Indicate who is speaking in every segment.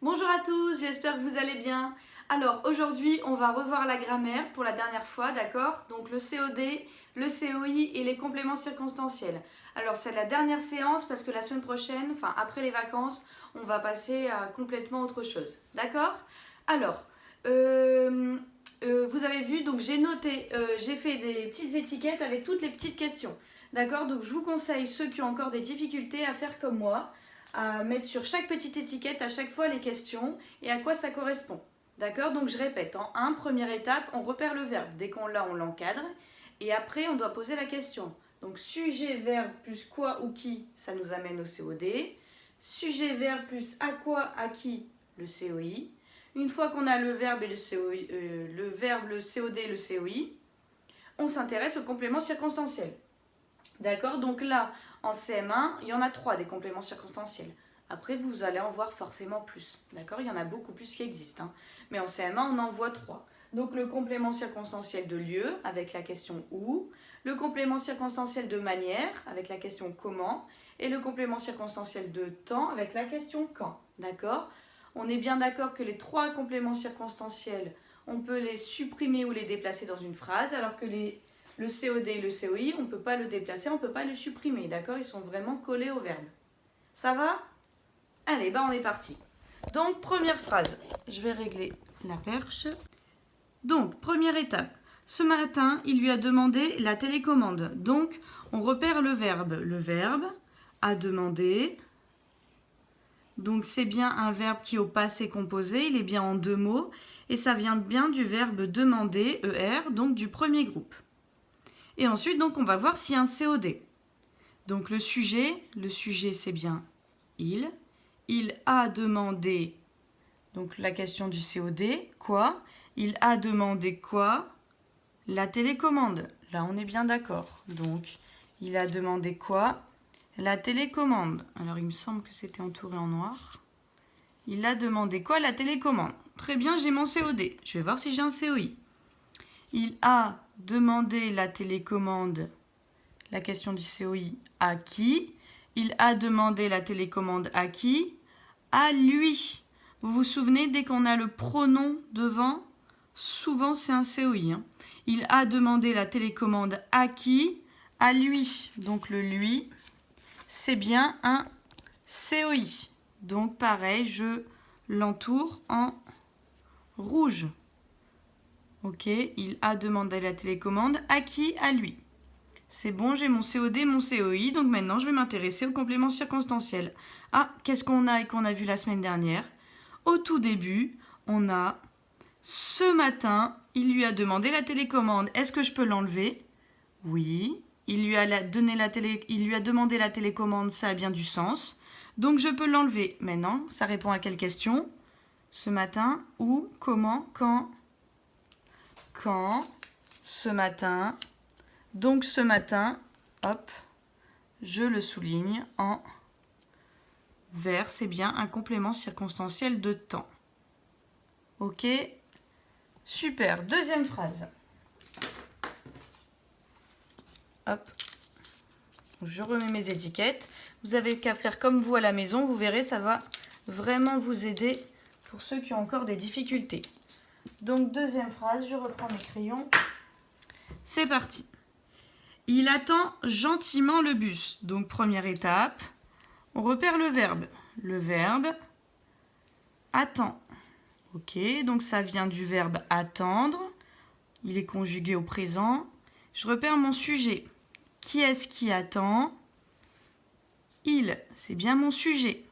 Speaker 1: Bonjour à tous, j'espère que vous allez bien. Alors aujourd'hui, on va revoir la grammaire pour la dernière fois, d'accord? Donc le COD, le COI et les compléments circonstanciels. Alors c'est la dernière séance parce que la semaine prochaine, enfin après les vacances, on va passer à complètement autre chose, d'accord? Alors, vous avez vu, donc j'ai noté, j'ai fait des petites étiquettes avec toutes les petites questions, d'accord? Donc je vous conseille, ceux qui ont encore des difficultés, à faire comme moi, à mettre sur chaque petite étiquette à chaque fois les questions et à quoi ça correspond. D'accord? Donc je répète, en 1, première étape, on repère le verbe. Dès qu'on l'a, on l'encadre. Et après, on doit poser la question. Donc sujet, verbe plus quoi ou qui, ça nous amène au COD. Sujet, verbe plus à quoi, à qui, le COI. Une fois qu'on a le verbe et le COI, le verbe, le COD et le COI, on s'intéresse au complément circonstanciel. D'accord? Donc là, en CM1, il y en a 3 des compléments circonstanciels. Après, vous allez en voir forcément plus. D'accord? Il y en a beaucoup plus qui existent. Mais en CM1, on en voit 3. Donc le complément circonstanciel de lieu, avec la question où, le complément circonstanciel de manière, avec la question comment, et le complément circonstanciel de temps, avec la question quand. D'accord? On est bien d'accord que les 3 compléments circonstanciels, on peut les supprimer ou les déplacer dans une phrase, alors que le COD et le COI, on ne peut pas le déplacer, on ne peut pas le supprimer, d'accord? Ils sont vraiment collés au verbe. Ça va? Allez, on est parti. Donc, première phrase. Je vais régler la perche. Donc, première étape. Ce matin, il lui a demandé la télécommande. Donc, on repère le verbe. Le verbe a demandé. Donc, c'est bien un verbe qui est au passé composé. Il est bien en 2 mots. Et ça vient bien du verbe demander, ER, donc du premier groupe. Et ensuite, donc, on va voir s'il y a un COD. Donc, le sujet c'est bien il. Il a demandé, donc la question du COD, quoi? Il a demandé quoi? La télécommande. Là, on est bien d'accord. Donc, il a demandé quoi? La télécommande. Alors, il me semble que c'était entouré en noir. Il a demandé quoi? La télécommande. Très bien, j'ai mon COD. Je vais voir si j'ai un COI. Il a demandé la télécommande, la question du COI, à qui? Il a demandé la télécommande à qui? À lui. Vous vous souvenez, dès qu'on a le pronom devant, souvent c'est un COI. Il a demandé la télécommande à qui? À lui. Donc le lui, c'est bien un COI. Donc pareil, je l'entoure en rouge. Ok, il a demandé la télécommande à qui? À lui. C'est bon, j'ai mon COD, mon COI, donc maintenant je vais m'intéresser au complément circonstanciel. Ah, qu'est-ce qu'on a et qu'on a vu la semaine dernière? Au tout début, on a ce matin, il lui a demandé la télécommande. Est-ce que je peux l'enlever? Oui. Il lui a demandé la télécommande, ça a bien du sens. Donc je peux l'enlever. Maintenant, ça répond à quelle question? Ce matin, où, comment, quand? Quand, ce matin. Donc ce matin, hop, je le souligne en vert, c'est bien un complément circonstanciel de temps. Ok, super. Deuxième phrase. Hop, je remets mes étiquettes. Vous avez qu'à faire comme vous à la maison, vous verrez, ça va vraiment vous aider pour ceux qui ont encore des difficultés. Donc deuxième phrase, je reprends mes crayons. C'est parti. Il attend gentiment le bus. Donc première étape, on repère le verbe. Le verbe attend. Ok, donc ça vient du verbe attendre. Il est conjugué au présent. Je repère mon sujet. Qui est-ce qui attend? Il, c'est bien mon sujet.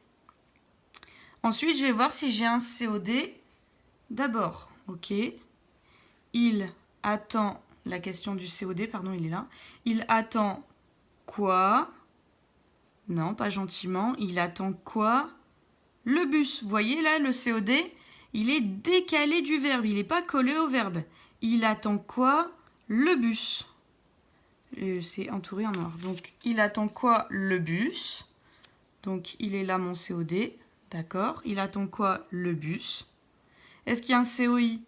Speaker 1: Ensuite, je vais voir si j'ai un COD d'abord. Ok, il attend, la question du COD, pardon, il est là. Il attend quoi? Non, pas gentiment. Il attend quoi? Le bus. Vous voyez là, le COD, il est décalé du verbe. Il n'est pas collé au verbe. Il attend quoi? Le bus. C'est entouré en noir. Donc, il attend quoi? Le bus. Donc, il est là mon COD. D'accord. Il attend quoi? Le bus. Est-ce qu'il y a un COI?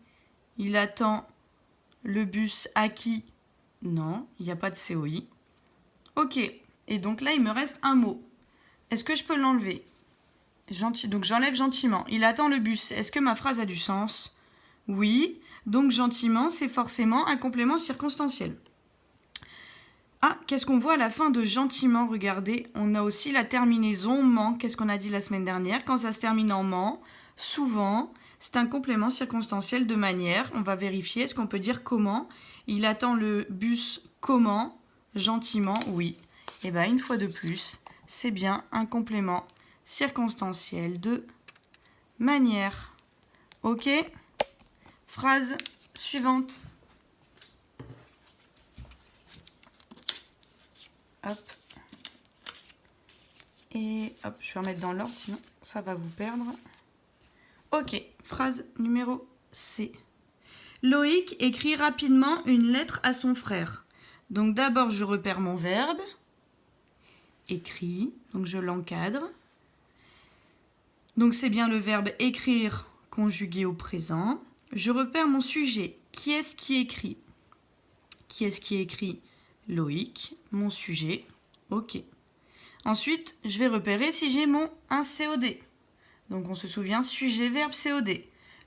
Speaker 1: Il attend le bus à qui? Non, il n'y a pas de COI. Ok. Et donc là, il me reste un mot. Est-ce que je peux l'enlever? Donc j'enlève gentiment. Il attend le bus. Est-ce que ma phrase a du sens? Oui. Donc gentiment, c'est forcément un complément circonstanciel. Ah, qu'est-ce qu'on voit à la fin de gentiment? Regardez, on a aussi la terminaison ment. Qu'est-ce qu'on a dit la semaine dernière? Quand ça se termine en ment, souvent, c'est un complément circonstanciel de manière. On va vérifier. Est-ce qu'on peut dire comment? Il attend le bus comment? Gentiment, oui. Et bien, une fois de plus, c'est bien un complément circonstanciel de manière. Ok? Phrase suivante. Hop. Et hop, je vais remettre dans l'ordre, sinon ça va vous perdre. Ok, phrase numéro C. Loïc écrit rapidement une lettre à son frère. Donc d'abord, je repère mon verbe. Écrit, donc je l'encadre. Donc c'est bien le verbe écrire conjugué au présent. Je repère mon sujet. Qui est-ce qui écrit? Qui est-ce qui écrit? Loïc, mon sujet. Ok. Ensuite, je vais repérer si j'ai un COD. Donc on se souvient, sujet, verbe, COD.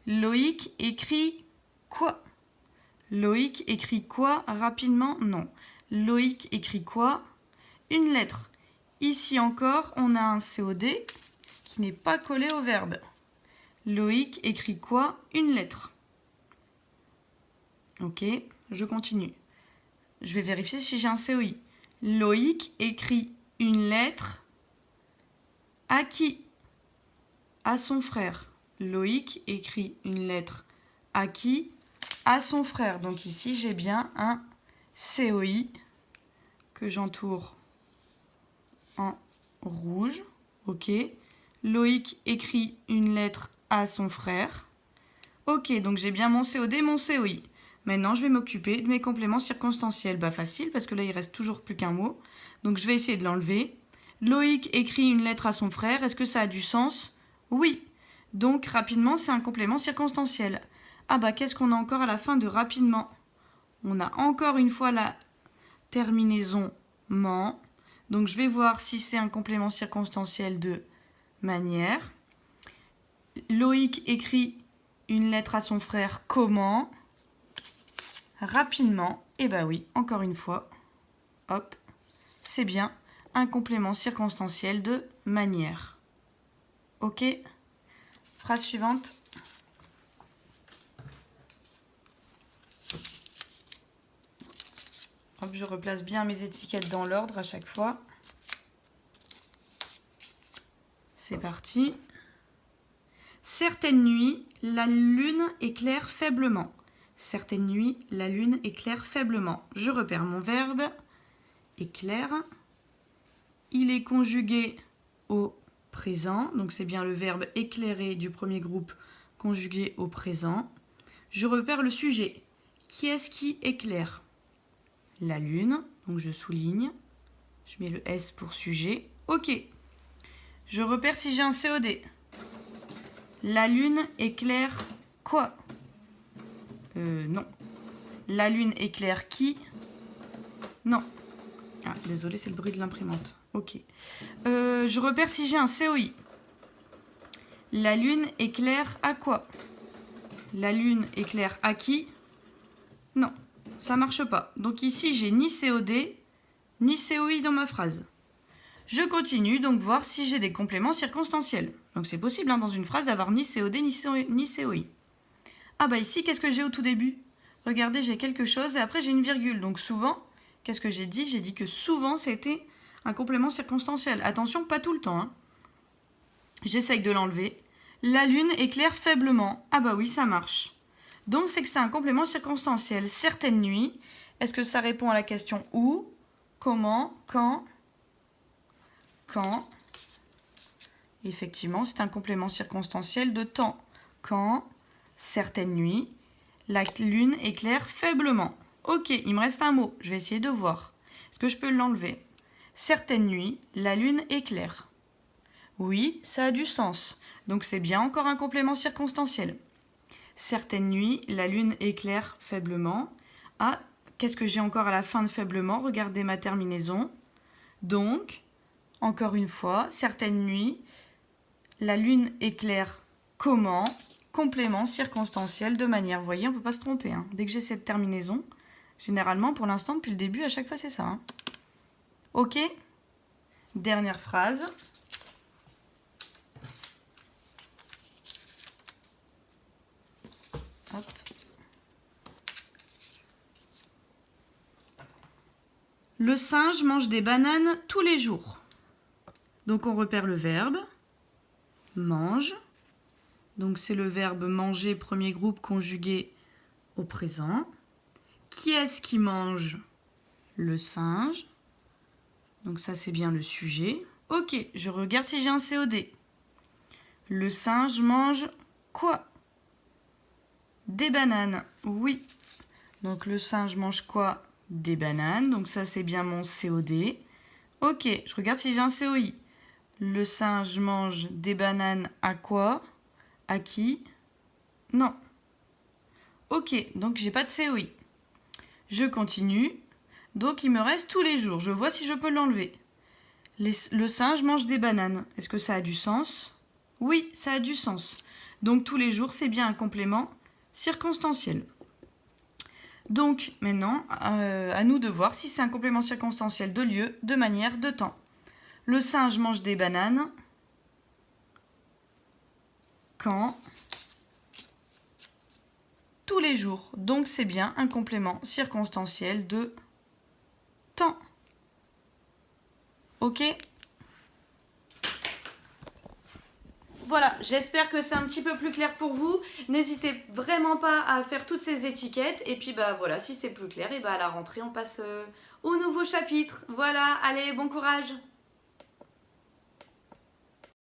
Speaker 1: Loïc écrit quoi? Loïc écrit quoi rapidement? Non. Loïc écrit quoi? Une lettre. Ici encore, on a un COD qui n'est pas collé au verbe. Loïc écrit quoi? Une lettre. Ok, je continue. Je vais vérifier si j'ai un COI. Loïc écrit une lettre à qui? À son frère. Loïc écrit une lettre à qui? À son frère. Donc ici, j'ai bien un COI que j'entoure en rouge. Ok. Loïc écrit une lettre à son frère. Ok, donc j'ai bien mon COD, mon COI. Maintenant, je vais m'occuper de mes compléments circonstanciels. Bah facile, parce que là, il reste toujours plus qu'un mot. Donc, je vais essayer de l'enlever. Loïc écrit une lettre à son frère. Est-ce que ça a du sens? Oui. Donc, rapidement, c'est un complément circonstanciel. Ah bah, qu'est-ce qu'on a encore à la fin de rapidement? On a encore une fois la terminaison ment. Donc, je vais voir si c'est un complément circonstanciel de manière. Loïc écrit une lettre à son frère comment? Rapidement. Et bah oui, encore une fois. Hop. C'est bien un complément circonstanciel de manière. Ok? Phrase suivante. Hop, je replace bien mes étiquettes dans l'ordre à chaque fois. C'est parti. Certaines nuits, la lune éclaire faiblement. Certaines nuits, la lune éclaire faiblement. Je repère mon verbe. Éclaire. Il est conjugué au présent. Donc c'est bien le verbe éclairer du premier groupe conjugué au présent. Je repère le sujet. Qui est-ce qui éclaire? La lune. Donc je souligne. Je mets le S pour sujet. Ok. Je repère si j'ai un COD. La lune éclaire quoi? Non. La lune éclaire qui? Non. Ah, désolé, c'est le bruit de l'imprimante. Ok. Je repère si j'ai un COI. La lune éclaire à quoi? La lune éclaire à qui? Non, ça marche pas. Donc ici, j'ai ni COD, ni COI dans ma phrase. Je continue donc voir si j'ai des compléments circonstanciels. Donc c'est possible dans une phrase d'avoir ni COD ni COI. Ah bah ici, qu'est-ce que j'ai au tout début? Regardez, j'ai quelque chose et après j'ai une virgule. Donc souvent, qu'est-ce que j'ai dit? J'ai dit que souvent c'était un complément circonstanciel. Attention, pas tout le temps. Hein. J'essaye de l'enlever. La lune éclaire faiblement. Ah bah oui, ça marche. Donc c'est que c'est un complément circonstanciel. Certaines nuits, est-ce que ça répond à la question où, comment, quand? Quand. Effectivement, c'est un complément circonstanciel de temps. Quand, certaines nuits, la lune éclaire faiblement. Ok, il me reste un mot. Je vais essayer de voir. Est-ce que je peux l'enlever? Certaines nuits, la lune éclaire. Oui, ça a du sens. Donc c'est bien encore un complément circonstanciel. Certaines nuits, la lune éclaire faiblement. Ah, qu'est-ce que j'ai encore à la fin de faiblement? Regardez ma terminaison. Donc, encore une fois, certaines nuits, La lune éclaire comment? Complément circonstanciel de manière. Vous voyez, on ne peut pas se tromper. Hein. Dès que j'ai cette terminaison, généralement, pour l'instant, depuis le début, à chaque fois, c'est ça. Hein. Ok? Dernière phrase. Hop. Le singe mange des bananes tous les jours. Donc on repère le verbe. Mange. Donc c'est le verbe manger, premier groupe conjugué au présent. Qui est-ce qui mange? Le singe. Donc ça c'est bien le sujet. Ok, je regarde si j'ai un COD. Le singe mange quoi? Des bananes. Oui. Donc le singe mange quoi? Des bananes. Donc ça c'est bien mon COD. Ok, je regarde si j'ai un COI. Le singe mange des bananes à quoi? À qui? Non. Ok, donc j'ai pas de COI. Je continue. Donc il me reste tous les jours. Je vois si je peux l'enlever. Le singe mange des bananes. Est-ce que ça a du sens? Oui, ça a du sens. Donc tous les jours, c'est bien un complément circonstanciel. Donc maintenant, à nous de voir si c'est un complément circonstanciel de lieu, de manière, de temps. Le singe mange des bananes. Quand? Tous les jours. Donc c'est bien un complément circonstanciel de temps. Ok? Voilà, j'espère que c'est un petit peu plus clair pour vous. N'hésitez vraiment pas à faire toutes ces étiquettes. Et puis bah voilà, si c'est plus clair, et bah à la rentrée, on passe au nouveau chapitre. Voilà, allez, bon courage!